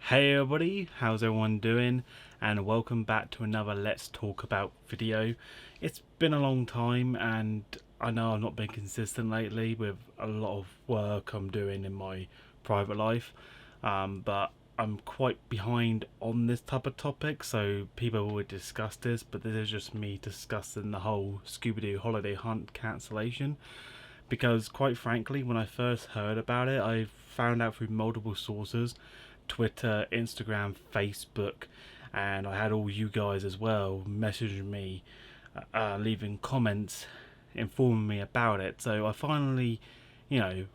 Hey everybody, how's everyone doing? And welcome back to another Let's Talk About video. It's been a long time and I know I've not been consistent lately with a lot of work I'm doing in my private life, but I'm quite behind on this type of topic, so people will discuss this, but this is just me discussing the whole Scooby Doo holiday hunt cancellation. Because quite frankly, when I first heard about it, I found out through multiple sources: Twitter, Instagram, Facebook, and I had all you guys as well messaging me, leaving comments, informing me about it. So I finally,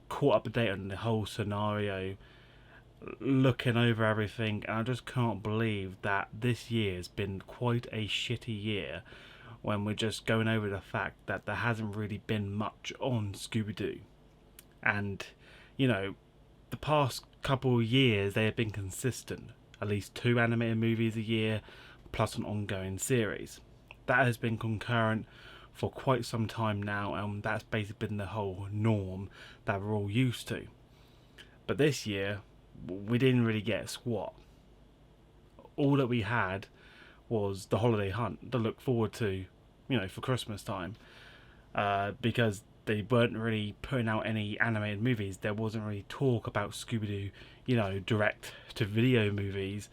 caught up to date on the whole scenario, looking over everything, and I just can't believe that this year's been quite a shitty year when we're just going over the fact that there hasn't really been much on Scooby Doo. And, the past couple of years they have been consistent. At least 2 animated movies a year, plus an ongoing series. That has been concurrent for quite some time now, and that's basically been the whole norm that we're all used to. But this year, we didn't really get squat. All that we had was the holiday hunt to look forward to, for Christmas time. Because they weren't really putting out any animated movies. There wasn't really talk about Scooby Doo, direct to video movies,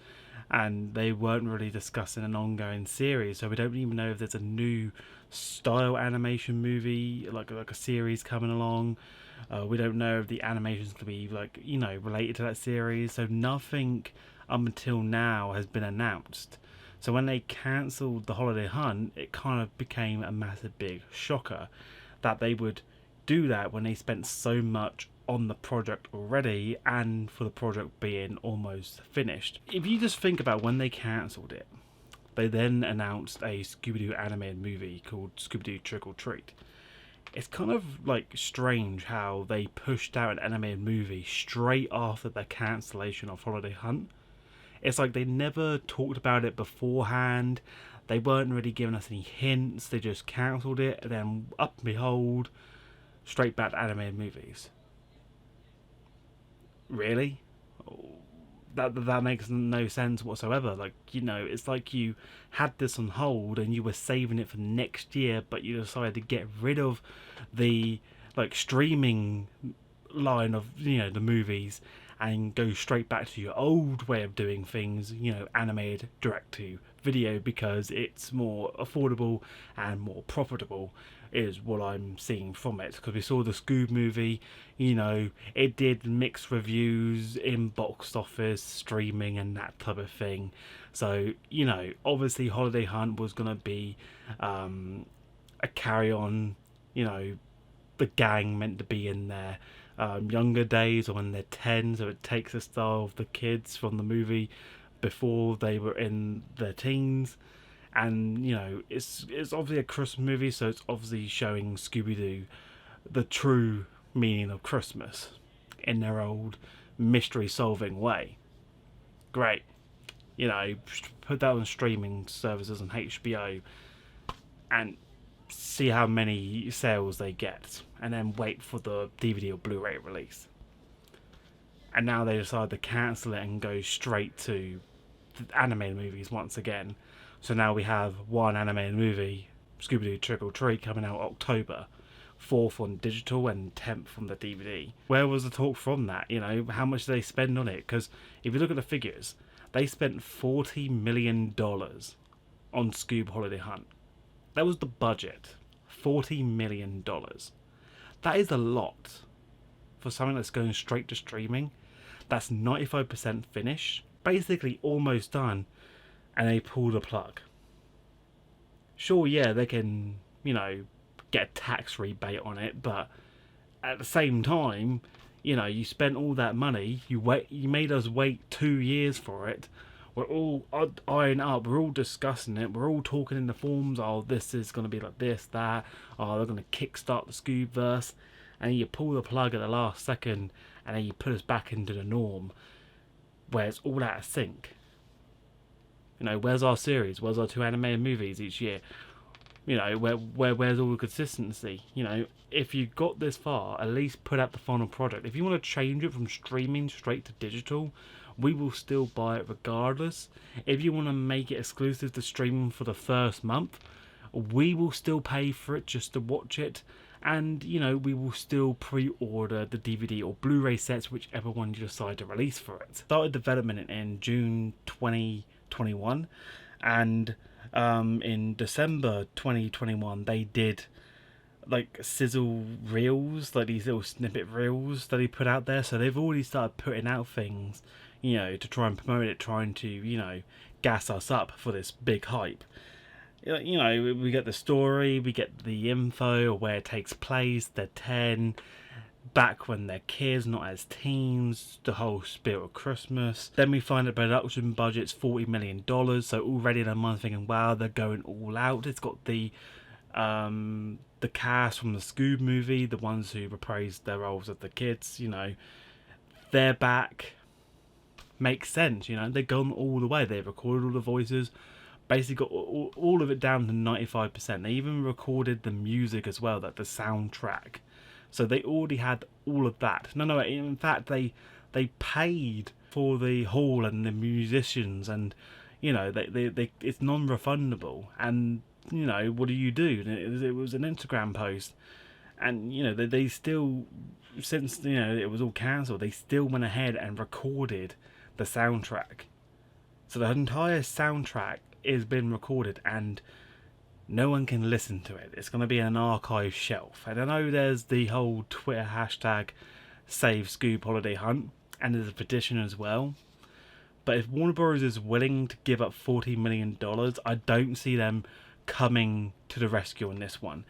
and they weren't really discussing an ongoing series. So we don't even know if there's a new style animation movie, like a series coming along. We don't know if the animation's gonna be related to that series. So nothing up until now has been announced. So when they cancelled the holiday hunt, it kind of became a massive big shocker that they would do that when they spent so much on the project already, and for the project being almost finished. If you just think about when they cancelled it, they then announced a Scooby Doo animated movie called Scooby Doo Trick or Treat. It's kind of strange how they pushed out an animated movie straight after the cancellation of Holiday Hunt. It's like they never talked about it beforehand. They weren't really giving us any hints. They just cancelled it, and then up and behold, straight back to animated movies. Really? That makes no sense whatsoever. It's like you had this on hold and you were saving it for next year, but you decided to get rid of the streaming line of the movies and go straight back to your old way of doing things, animated direct to video, because it's more affordable and more profitable, is what I'm seeing from it. Because we saw the Scoob movie, it did mixed reviews in box office, streaming, and that type of thing. So, obviously Holiday Hunt was going to be a carry on, the gang meant to be in their younger days or when they're 10, so it takes the style of the kids from the movie before they were in their teens. And it's obviously a Christmas movie, so it's obviously showing Scooby-Doo the true meaning of Christmas in their old mystery solving way. Great. Put that on streaming services and HBO and see how many sales they get, and then wait for the DVD or Blu-ray release. And now they decide to cancel it and go straight to the animated movies once again. So now we have one animated movie, Scooby Doo Trick or Treat, coming out October 4th on digital and 10th on the DVD. Where was the talk from that? How much did they spend on it? Because if you look at the figures, they spent $40 million on Scoob Holiday Hunt. That was the budget. $40 million. That is a lot for something that's going straight to streaming. That's 95% finished, basically almost done, and they pull the plug. Sure, yeah, they can, get a tax rebate on it, but at the same time, you spent all that money, you made us wait 2 years for it. We're all eyeing up, we're all discussing it, we're all talking in the forums, this is going to be like this, that, they're going to kickstart the Scoobverse, and you pull the plug at the last second, and then you put us back into the norm, where it's all out of sync. Where's our series? Where's our 2 animated movies each year? Where's all the consistency? If you got this far, at least put out the final product. If you want to change it from streaming straight to digital, we will still buy it regardless. If you want to make it exclusive to streaming for the first month, we will still pay for it just to watch it. And, you know, we will still pre-order the DVD or Blu-ray sets, whichever one you decide to release for it. Started development in June 2021, and in December 2021 they did like sizzle reels, like these little snippet reels that he put out there. So they've already started putting out things, you know, to try and promote it, trying to, you know, gas us up for this big hype. You know, we get the story, we get the info of where it takes place. They're 10, back when they're kids, not as teens, the whole spirit of Christmas. Then we find the production budget's $40 million, so already in a month thinking, wow, they're going all out. It's got the cast from the Scoob movie, the ones who reprised their roles as the kids, you know, they're back. Makes sense, you know, they've gone all the way. They've recorded all the voices, basically got all of it down to 95%. They even recorded the music as well, that the soundtrack. So they already had all of that. No, in fact, they paid for the hall and the musicians, and, you know, they it's non-refundable. And, you know, what do? It was an Instagram post, and, you know, they still, since, you know, it was all cancelled, they still went ahead and recorded the soundtrack. So the entire soundtrack is been recorded, and no one can listen to it. It's going to be an archive shelf. And I know there's the whole Twitter hashtag Save Scoob Holiday Hunt, and there's a petition as well. But if Warner Bros. Is willing to give up $40 million, I don't see them coming to the rescue on this one.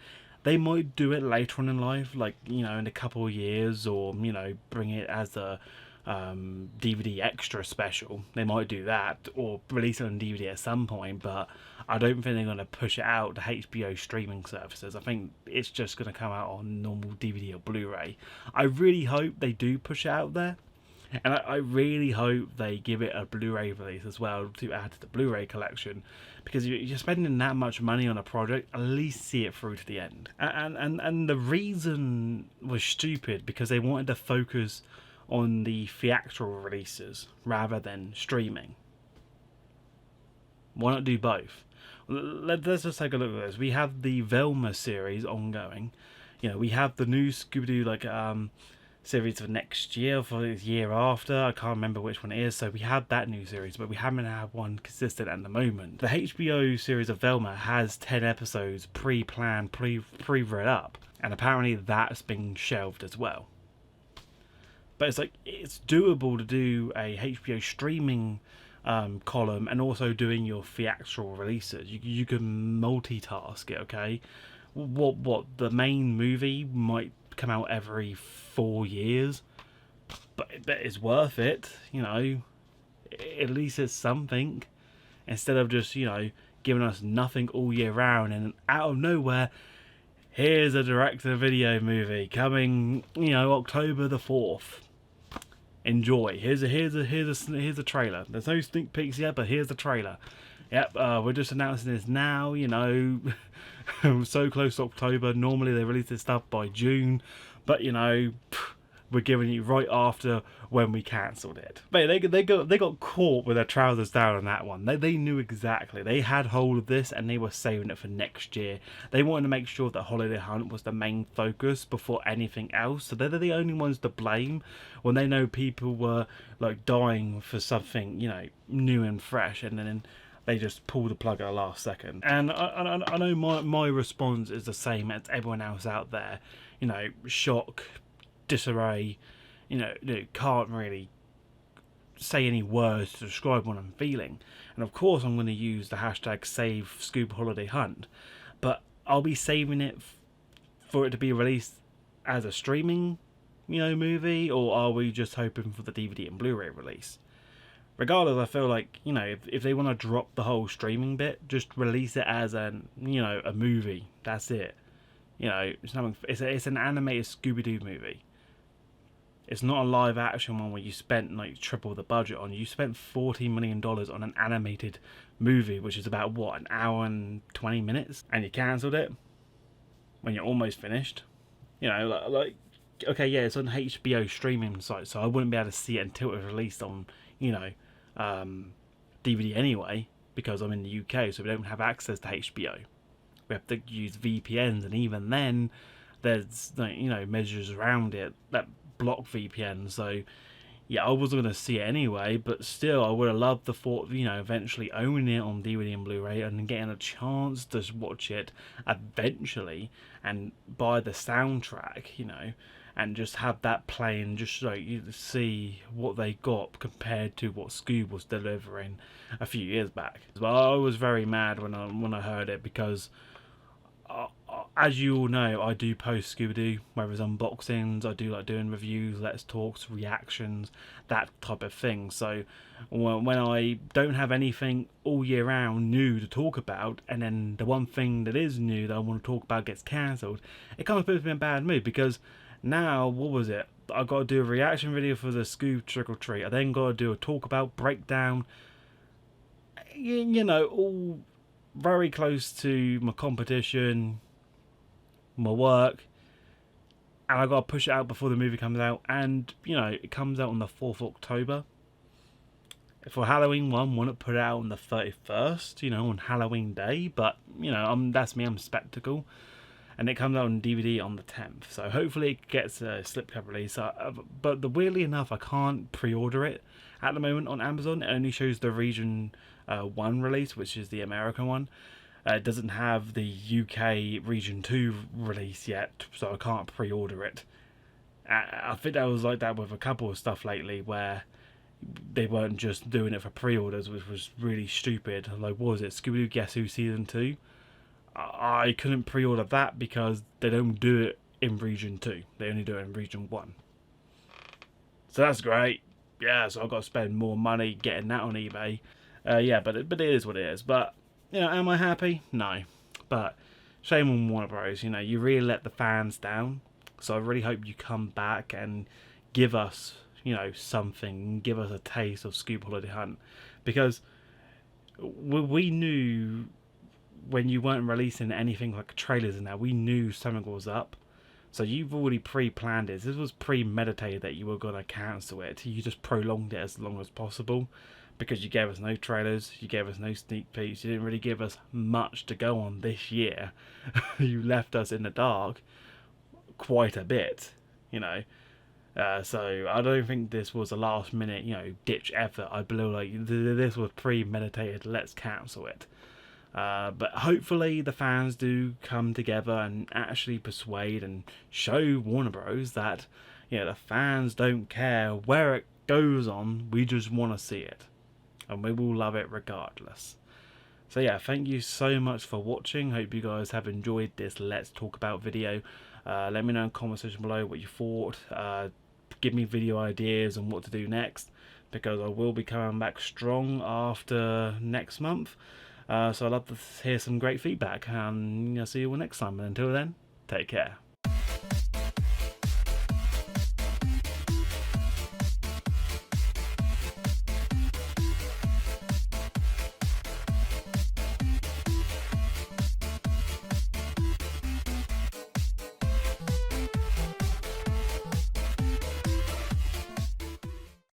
They might do it later on in life, like, you know, in a couple of years, or, you know, bring it as a DVD extra special. They might do that, or release it on DVD at some point, but I don't think they're going to push it out to HBO streaming services. I think it's just going to come out on normal DVD or Blu-ray. I really hope they do push it out there, and I really hope they give it a Blu-ray release as well to add to the Blu-ray collection, because you're spending that much money on a project, at least see it through to the end. And the reason was stupid, because they wanted to focus on the theatrical releases rather than streaming. Why not do both? Let's just take a look at this. We have the Velma series ongoing. You know, we have the new Scooby Doo series for next year, for the year after. I can't remember which one it is. So we have that new series, but we haven't had one consistent at the moment. The HBO series of Velma has 10 episodes pre-planned, pre-read up, and apparently that's been shelved as well. But it's like, it's doable to do a HBO streaming column and also doing your theatrical releases. You can multitask it, okay? What the main movie might come out every 4 years, but it's worth it, you know. At least it's something, instead of just, you know, giving us nothing all year round, and out of nowhere, here's a direct-to-video movie coming, you know, October the 4th. Enjoy. Here's a trailer. There's no sneak peeks yet, but here's the trailer. Yep, we're just announcing this now, you know. So close to October. Normally they release this stuff by June, but, you know, we're giving you right after when we cancelled it. But they got caught with their trousers down on that one. They knew exactly. They had hold of this, and they were saving it for next year. They wanted to make sure that Holiday Hunt was the main focus before anything else. So they're the only ones to blame when they know people were like dying for something, you know, new and fresh, and then they just pull the plug at the last second. And I know my response is the same as everyone else out there. You know, shock, disarray, you know, can't really say any words to describe what I'm feeling. And of course I'm going to use the hashtag Save Scoob Holiday Hunt, but I'll be saving it for it to be released as a streaming, you know, movie, or are we just hoping for the DVD and Blu-ray release? Regardless, I feel like, you know, if they want to drop the whole streaming bit, just release it as an, you know, a movie. That's it. You know, it's an animated Scooby Doo movie. It's not a live action one where you spent like triple the budget on. You spent $40 million on an animated movie, which is about, what, an hour and 20 minutes? And you cancelled it when you're almost finished. You know, like okay, yeah, it's on HBO streaming site, so I wouldn't be able to see it until it was released on, you know, DVD anyway, because I'm in the UK, so we don't have access to HBO. We have to use VPNs, and even then, there's measures around it that block VPN. So yeah, I wasn't going to see it anyway, but still, I would have loved the thought of, eventually owning it on DVD and Blu-ray and getting a chance to watch it eventually and buy the soundtrack, and just have that playing just so you see what they got compared to what Scoob was delivering a few years back. Well, I was very mad when I heard it because as you all know, I do post Scooby Doo, whether it's unboxings, I do like doing reviews, let's talks, reactions, that type of thing. So when I don't have anything all year round new to talk about, and then the one thing that is new that I want to talk about gets cancelled, it kind of puts me in a bad mood because now, what was it? I got to do a reaction video for the Scoob Trick or Treat. I then got to do a talk about breakdown. All very close to my competition, my work, and I gotta push it out before the movie comes out. And it comes out on the 4th of October. For Halloween one, want to put it out on the 31st, on Halloween day, but that's me, I'm spectacle, and it comes out on DVD on the 10th. So hopefully it gets a slipcover release. But weirdly enough, I can't pre-order it at the moment on Amazon. It only shows the region 1 release, which is the American one. It doesn't have the UK Region 2 release yet, so I can't pre-order it. I think that was like that with a couple of stuff lately, where they weren't just doing it for pre-orders, which was really stupid. Like, what was it, Scooby Doo Guess Who Season 2? I couldn't pre-order that because they don't do it in Region 2. They only do it in Region 1. So that's great. Yeah, so I've got to spend more money getting that on eBay. But it is what it is. But, am I happy? No. But shame on Warner Bros. You really let the fans down. So I really hope you come back and give us, something. Give us a taste of Scoob Holiday Hunt. Because we knew when you weren't releasing anything like trailers and that, we knew something was up. So you've already pre-planned it. This was premeditated that you were going to cancel it. You just prolonged it as long as possible because you gave us no trailers, you gave us no sneak peeks, you didn't really give us much to go on this year. You left us in the dark quite a bit, So I don't think this was a last minute, ditch effort. I believe like this was premeditated. Let's cancel it. But hopefully the fans do come together and actually persuade and show Warner Bros. That the fans don't care where it goes on. We just want to see it, and we will love it regardless. So yeah, thank you so much for watching. Hope you guys have enjoyed this Let's Talk About video. Let me know in the comment section below what you thought. Give me video ideas on what to do next, because I will be coming back strong after next month. So I'd love to hear some great feedback, and I'll see you all next time. And until then, take care.